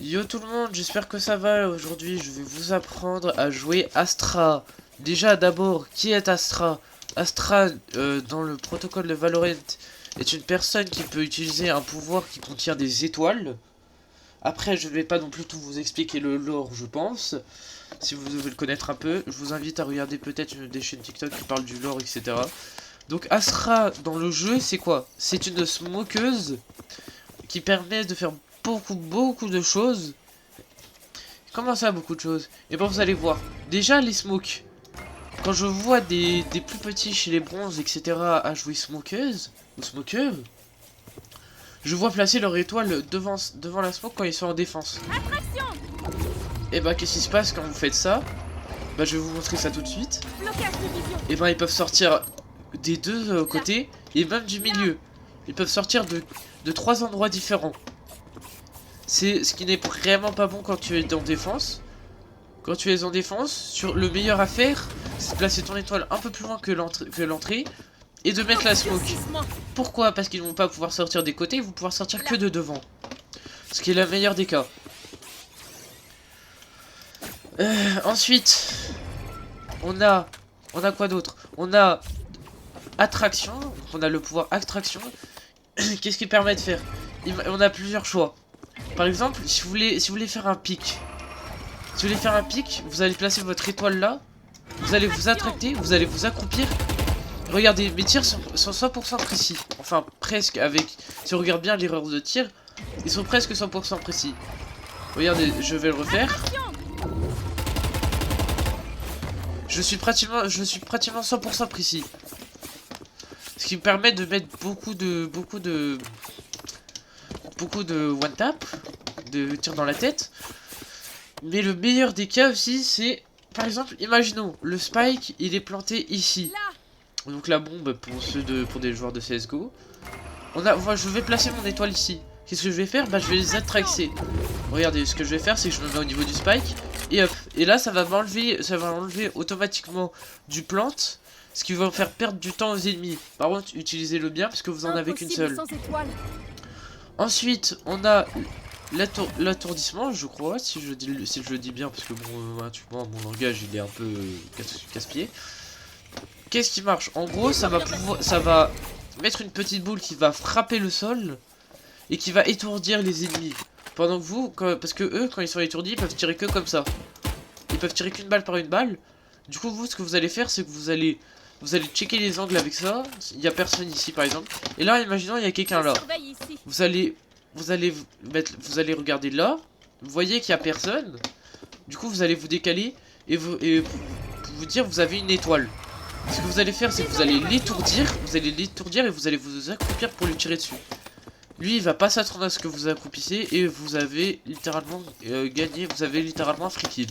Yo tout le monde, j'espère que ça va. Aujourd'hui, je vais vous apprendre à jouer Astra. Déjà, d'abord, qui est Astra? Astra, dans le protocole de Valorant, est une personne qui peut utiliser un pouvoir qui contient des étoiles. Après, je ne vais pas non plus tout vous expliquer le lore, je pense. Si vous devez le connaître un peu, je vous invite à regarder peut-être des chaînes TikTok qui parlent du lore, etc. Donc Astra, dans le jeu, c'est quoi? C'est une smokeuse qui permet de faire beaucoup de choses. Comment ça, beaucoup de choses? Et bon, vous allez voir. Déjà, les smokes. Quand je vois des plus petits chez les bronzes, etc. à jouer smokeuse ou smoker, je vois placer leur étoile devant la smoke quand ils sont en défense. Et bah, qu'est-ce qui se passe quand vous faites ça? Bah, je vais vous montrer ça tout de suite. Et bah, ils peuvent sortir des deux côtés et même du milieu. Ils peuvent sortir de 3 endroits différents. C'est ce qui n'est vraiment pas bon quand tu es en défense. Quand tu es en défense, le meilleur à faire, c'est de placer ton étoile un peu plus loin que l'entrée et de mettre la smoke. Pourquoi? Parce qu'ils ne vont pas pouvoir sortir des côtés, ils vont pouvoir sortir que de devant. Ce qui est la meilleure des cas. Ensuite, on a quoi d'autre? On a attraction, donc on a le pouvoir attraction. Qu'est-ce qu'il permet de faire? On a plusieurs choix. Par exemple, si vous voulez faire un pic, vous allez placer votre étoile là, vous allez vous attracter, vous allez vous accroupir. Regardez, mes tirs sont 100% précis. Enfin, presque, si on regarde bien l'erreur de tir, ils sont presque 100% précis. Regardez, je vais le refaire. Je suis pratiquement 100% précis. Ce qui me permet de mettre beaucoup de one tap, de tirs dans la tête. Mais le meilleur des cas aussi, c'est, par exemple, imaginons, le spike, il est planté ici. Donc la bombe pour des joueurs de CSGO. Moi, je vais placer mon étoile ici. Qu'est-ce que je vais faire? Bah, je vais les attraxer. Regardez, ce que je vais faire, c'est que je me mets au niveau du spike. Et hop. Et là, ça va enlever automatiquement du plante. Ce qui va me faire perdre du temps aux ennemis. Par contre, utilisez-le bien parce que vous en avez qu'une seule. Ensuite, on a l'atourdissement, je crois, si je le dis bien, parce que bon, tu vois, mon langage il est un peu casse-pied. Qu'est-ce qui marche? En gros, ça va mettre une petite boule qui va frapper le sol et qui va étourdir les ennemis. Pendant que parce que eux, quand ils sont étourdis, ils peuvent tirer que comme ça. Ils peuvent tirer qu'une balle par une balle. Du coup, vous, ce que vous allez faire, c'est que vous allez checker les angles avec ça. Il n'y a personne ici, par exemple. Et là, imaginons, il y a quelqu'un là. Vous allez regarder là. Vous voyez qu'il n'y a personne. Du coup, vous allez vous décaler et pour vous dire, vous avez une étoile. Ce que vous allez faire, c'est que vous allez l'étourdir. Et vous allez vous accroupir pour lui tirer dessus. Lui, il va pas s'attendre à ce que vous accroupissez et vous avez littéralement gagné. Vous avez littéralement un free kill.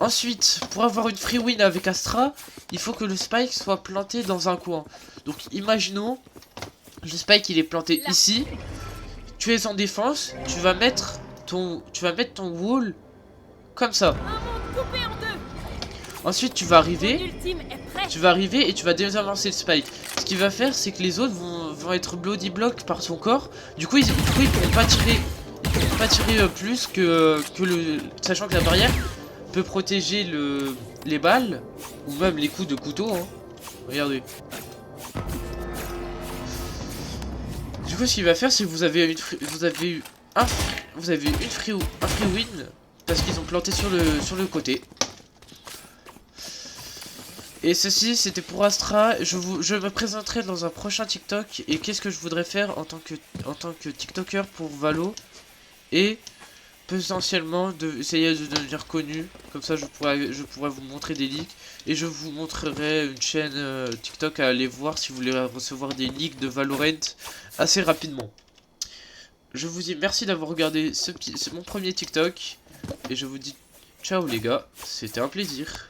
Ensuite, pour avoir une free win avec Astra, il faut que le spike soit planté dans un coin. Donc, imaginons, le spike il est planté ici. Tu es en défense, tu vas mettre ton wall comme ça. Ensuite, tu vas arriver et tu vas désamorcer le spike. Ce qu'il va faire, c'est que les autres vont être bloody block par son corps. Du coup, ils pourront pas tirer, plus que sachant que la barrière peut protéger les balles ou même les coups de couteau. Hein. Regardez. Du coup, ce qu'il va faire, c'est que vous avez eu un free win parce qu'ils ont planté sur le côté. Et ceci, c'était pour Astra. Je me présenterai dans un prochain TikTok. Et qu'est-ce que je voudrais faire en tant que TikToker pour Valo. Et potentiellement essayer de devenir connu. Comme ça, je pourrais vous montrer des leaks. Et je vous montrerai une chaîne TikTok à aller voir si vous voulez recevoir des leaks de Valorant assez rapidement. Je vous dis merci d'avoir regardé mon premier TikTok. Et je vous dis ciao les gars. C'était un plaisir.